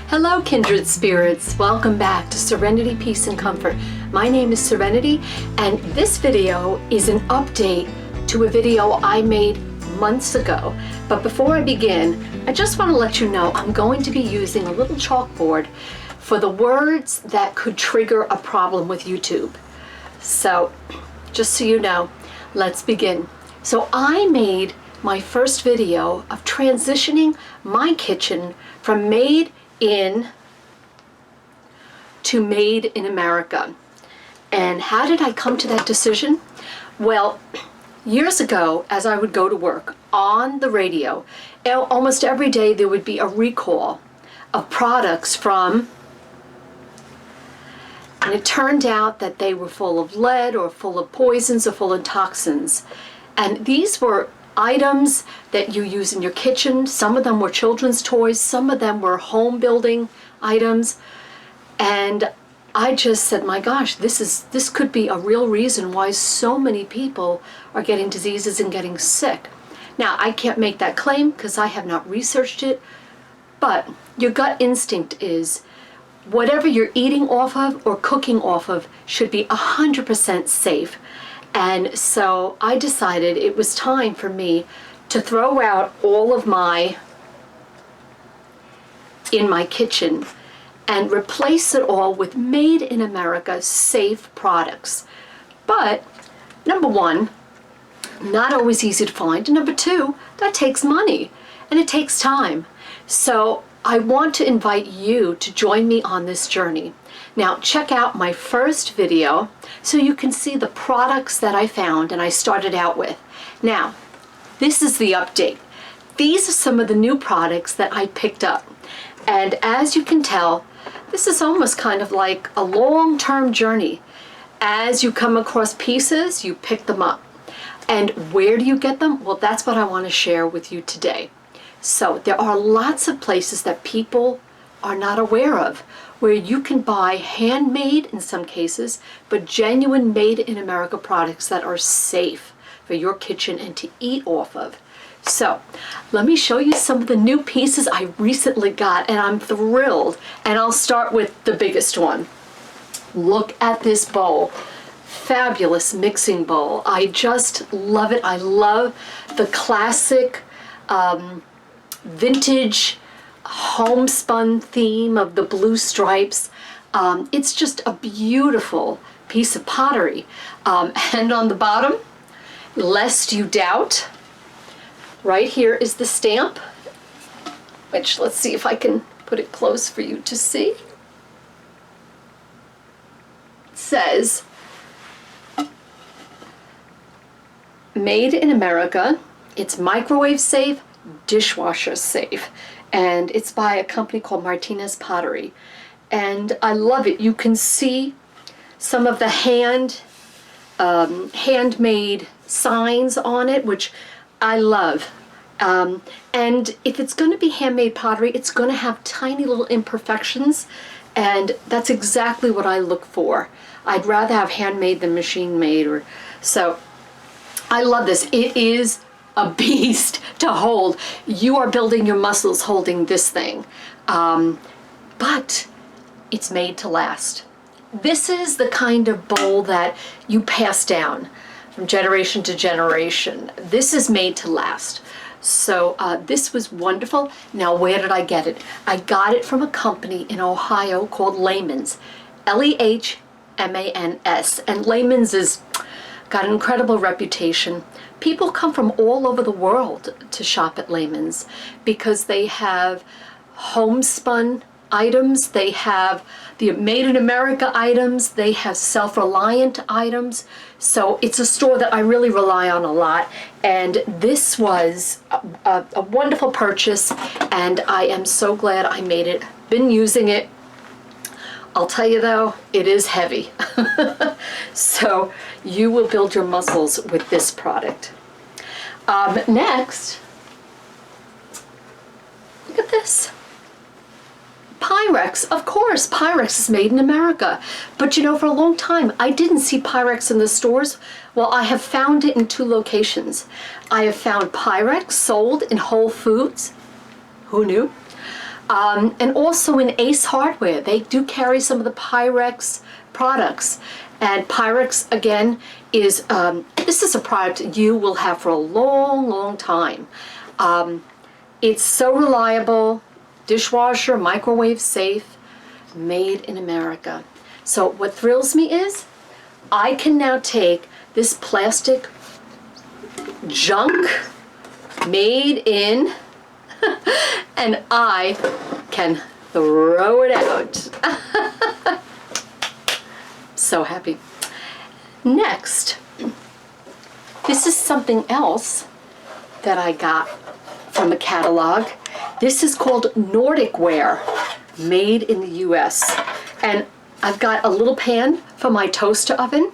Hello, kindred spirits. Welcome back to Serenity, Peace, and Comfort. My name is Serenity, and this video is an update to a video I made months ago. But before I begin, I just want to let you know I'm going to be using a little chalkboard for the words that could trigger a problem with YouTube. So, just so you know, let's begin. So I made my first video of transitioning my kitchen from made in to made in America. And how did I come to that decision? Well, years ago, as I would go to work on the radio, almost every day there would be a recall of products from, and it turned out that they were full of lead or full of poisons or full of toxins. And these were items that you use in your kitchen. Some of them were children's toys, some of them were home building items. And I just said, my gosh, this could be a real reason why so many people are getting diseases and getting sick. Now, I can't make that claim because I have not researched it, but your gut instinct is whatever you're eating off of or cooking off of should be 100% safe. And so I decided it was time for me to throw out all of in my kitchen and replace it all with made in America safe products. But number one, not always easy to find. And number two, that takes money and it takes time. So I want to invite you to join me on this journey. Now check out my first video so you can see the products that I found and I started out with. Now, this is the update. These are some of the new products that I picked up. And as you can tell, this is almost kind of like a long-term journey. As you come across pieces, you pick them up. And where do you get them? Well, that's what I want to share with you today. So there are lots of places that people are not aware of where you can buy handmade in some cases, but genuine made in America products that are safe for your kitchen and to eat off of. So let me show you some of the new pieces I recently got and I'm thrilled. And I'll start with the biggest one. Look at this bowl. Fabulous mixing bowl. I just love it. I love the classic vintage homespun theme of the blue stripes. It's just a beautiful piece of pottery. And on the bottom, lest you doubt, right here is the stamp, which let's see if I can put it close for you to see. It says, made in America. It's microwave safe, dishwasher safe. And it's by a company called Martinez Pottery. And I love it. You can see some of the handmade signs on it, which I love. And if it's going to be handmade pottery, it's going to have tiny little imperfections. And that's exactly what I look for. I'd rather have handmade than machine made. So I love this. It is a beast to hold. You are building your muscles holding this thing. But it's made to last. This is the kind of bowl that you pass down from generation to generation. This is made to last. So this was wonderful. Now, where did I get it? I got it from a company in Ohio called Lehman's. Lehmans. And Lehman's is got an incredible reputation. People come from all over the world to shop at Lehman's because they have homespun items, they have the made in America items, they have self-reliant items. So it's a store that I really rely on a lot. And this was a wonderful purchase and I am so glad I made it. Been using it. I'll tell you though, it is heavy. So you will build your muscles with this product. Next, look at this. Pyrex, of course, Pyrex is made in America. But you know, for a long time, I didn't see Pyrex in the stores. Well, I have found it in 2 locations. I have found Pyrex sold in Whole Foods. Who knew? And also in Ace Hardware, they do carry some of the Pyrex products. And Pyrex, again, is, this is a product you will have for a long, long time. It's so reliable, dishwasher, microwave safe, made in America. So what thrills me is I can now take this plastic junk made in and I can throw it out. So happy. Next, this is something else that I got from a catalog. This is called Nordic Ware, made in the US. And I've got a little pan for my toaster oven.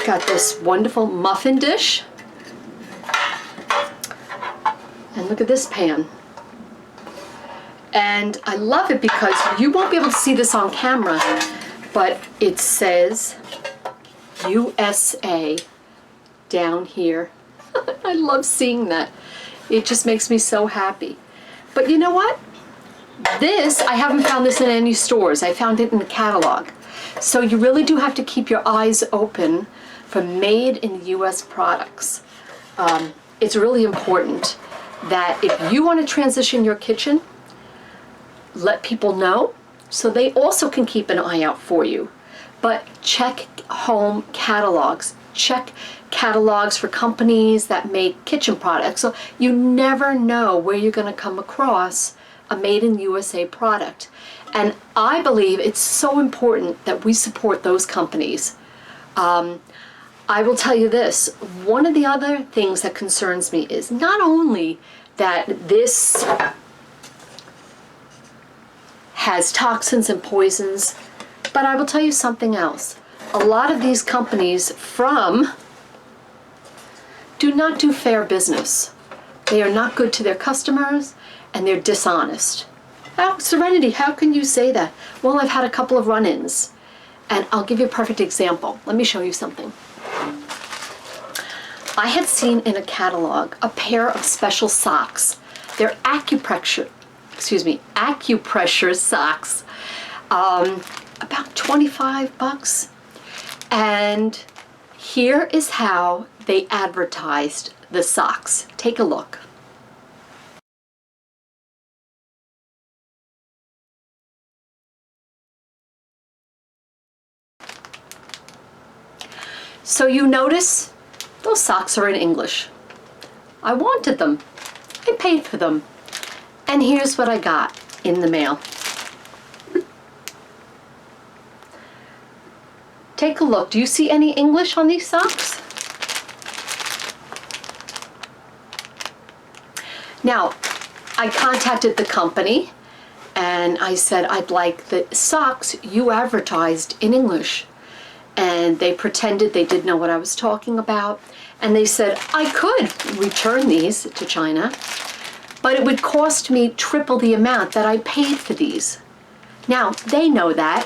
Got this wonderful muffin dish. And look at this pan. And I love it because you won't be able to see this on camera, but it says USA down here. I love seeing that. It just makes me so happy. But you know what? This, I haven't found this in any stores. I found it in the catalog. So you really do have to keep your eyes open for made in the US products. It's really important that if you want to transition your kitchen, let people know so they also can keep an eye out for you. But check home catalogs. Check catalogs for companies that make kitchen products. So you never know where you're going to come across a made in USA product. And I believe it's so important that we support those companies. I will tell you this, one of the other things that concerns me is not only that this has toxins and poisons, but I will tell you something else. A lot of these companies do not do fair business. They are not good to their customers and they're dishonest. Oh, Serenity, how can you say that? Well, I've had a couple of run-ins and I'll give you a perfect example. Let me show you something. I had seen in a catalog a pair of special socks. They're acupressure socks, about 25 bucks. And here is how they advertised the socks. Take a look. So you notice those socks are in English. I wanted them. I paid for them. And here's what I got in the mail. Take a look. Do you see any English on these socks? Now, I contacted the company and I said I'd like the socks you advertised in English. And they pretended they didn't know what I was talking about. And they said I could return these to China, but it would cost me triple the amount that I paid for these. Now, they know that,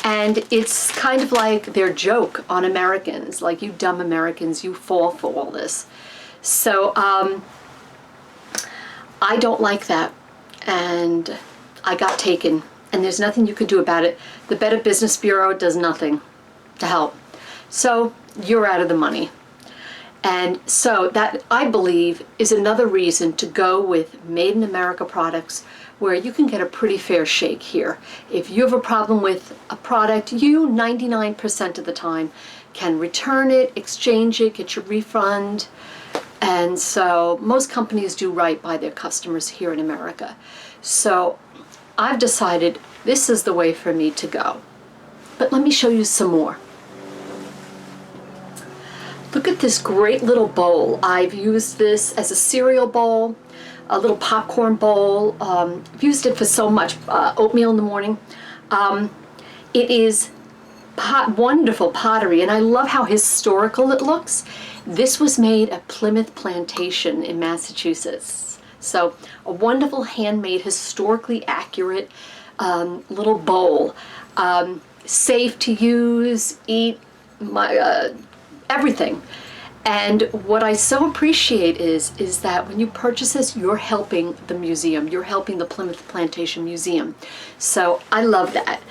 and it's kind of like their joke on Americans, like, you dumb Americans, you fall for all this. So I don't like that, and I got taken, and there's nothing you can do about it. The Better Business Bureau does nothing to help. So you're out of the money. And so that, I believe, is another reason to go with Made in America products where you can get a pretty fair shake here. If you have a problem with a product, you 99% of the time can return it, exchange it, get your refund. And so most companies do right by their customers here in America. So I've decided this is the way for me to go. But let me show you some more. Look at this great little bowl. I've used this as a cereal bowl, a little popcorn bowl. I've used it for so much. Oatmeal in the morning. It is wonderful pottery, and I love how historical it looks. This was made at Plymouth Plantation in Massachusetts. So a wonderful handmade, historically accurate little bowl. Safe to use, eat, everything. And what I so appreciate is that when you purchase this, you're helping the museum. You're helping the Plymouth Plantation Museum. So I love that.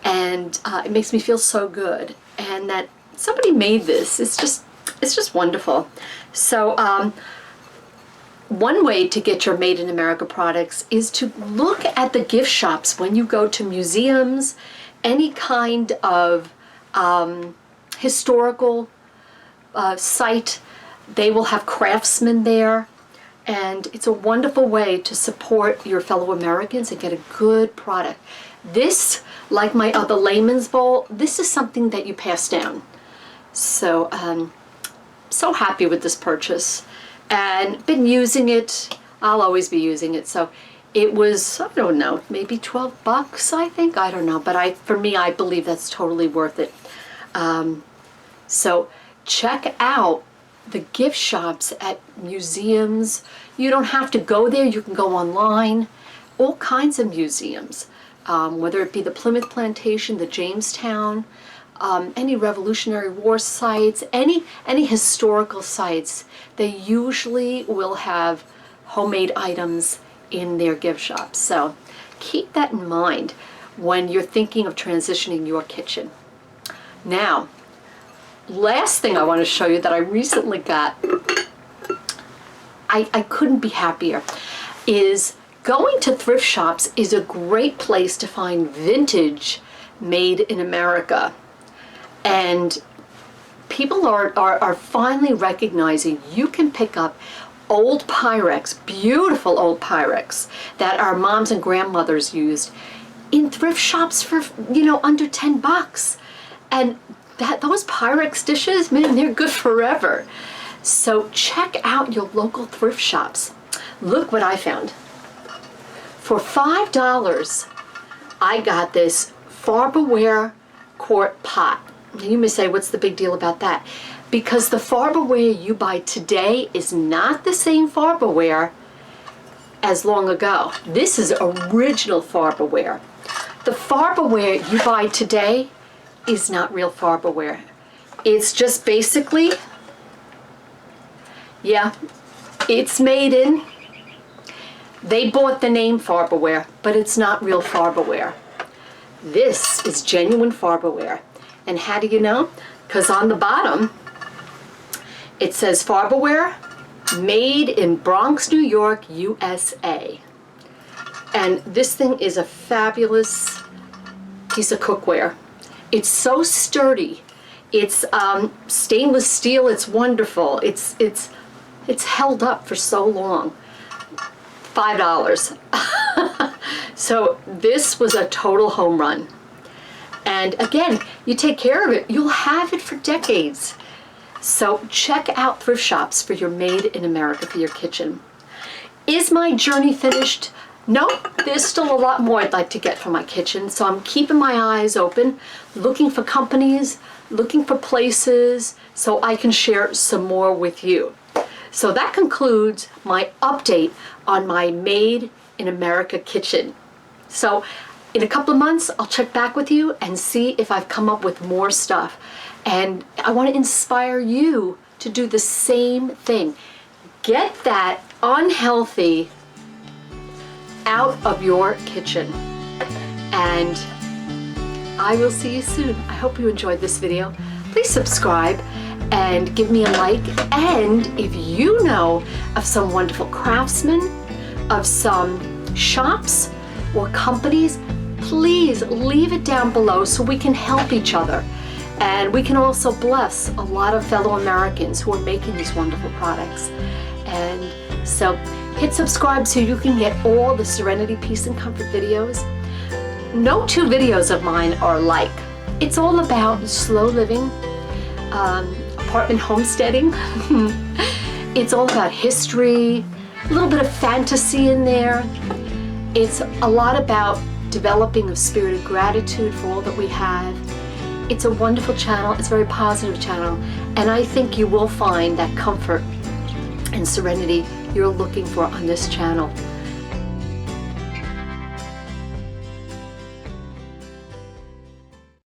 And it makes me feel so good. And that somebody made this, it's just wonderful. So one way to get your Made in America products is to look at the gift shops when you go to museums, any kind of historical site. They will have craftsmen there, and it's a wonderful way to support your fellow Americans and get a good product. This, like my other layman's bowl, this is something that you pass down. So so happy with this purchase, and been using it. I'll always be using it. So it was, I don't know, maybe 12 bucks, I think. I don't know, but for me, I believe that's totally worth it. So check out the gift shops at museums. You don't have to go there. You can go online. All kinds of museums, whether it be the Plymouth Plantation, the Jamestown, any Revolutionary War sites, any historical sites. They usually will have homemade items in their gift shops. So keep that in mind when you're thinking of transitioning your kitchen. Now, last thing I want to show you that I recently got, I couldn't be happier, is going to thrift shops is a great place to find vintage Made in America. And people are finally recognizing you can pick up old Pyrex, beautiful old Pyrex that our moms and grandmothers used in thrift shops for, under 10 bucks. And those Pyrex dishes, man, they're good forever. So check out your local thrift shops. Look what I found. For $5, I got this Farberware quart pot. And you may say, what's the big deal about that? Because the Farberware you buy today is not the same Farberware as long ago. This is original Farberware. The Farberware you buy today is not real Farberware. It's just basically, yeah, it's made in, they bought the name Farberware, but it's not real Farberware. This is genuine Farberware. And how do you know? Because on the bottom, it says Farberware, made in Bronx, New York, USA. And this thing is a fabulous piece of cookware. It's so sturdy. It's stainless steel. It's wonderful. It's held up for so long. $5. So this was a total home run. And again, you take care of it, you'll have it for decades. So check out thrift shops for your Made in America for your kitchen. Is my journey finished? No, there's still a lot more I'd like to get for my kitchen. So I'm keeping my eyes open, looking for companies, looking for places, so I can share some more with you. So that concludes my update on my Made in America kitchen. So in a couple of months, I'll check back with you and see if I've come up with more stuff. And I want to inspire you to do the same thing. Get that unhealthy out of your kitchen. And I will see you soon. I hope you enjoyed this video. Please subscribe and give me a like. And if you know of some wonderful craftsmen, of some shops or companies, please leave it down below so we can help each other. And we can also bless a lot of fellow Americans who are making these wonderful products. And so hit subscribe so you can get all the Serenity, Peace, and Comfort videos. No two videos of mine are alike. It's all about slow living, apartment homesteading. It's all about history, a little bit of fantasy in there. It's a lot about developing a spirit of gratitude for all that we have. It's a wonderful channel. It's a very positive channel. And I think you will find that comfort and serenity you're looking for on this channel.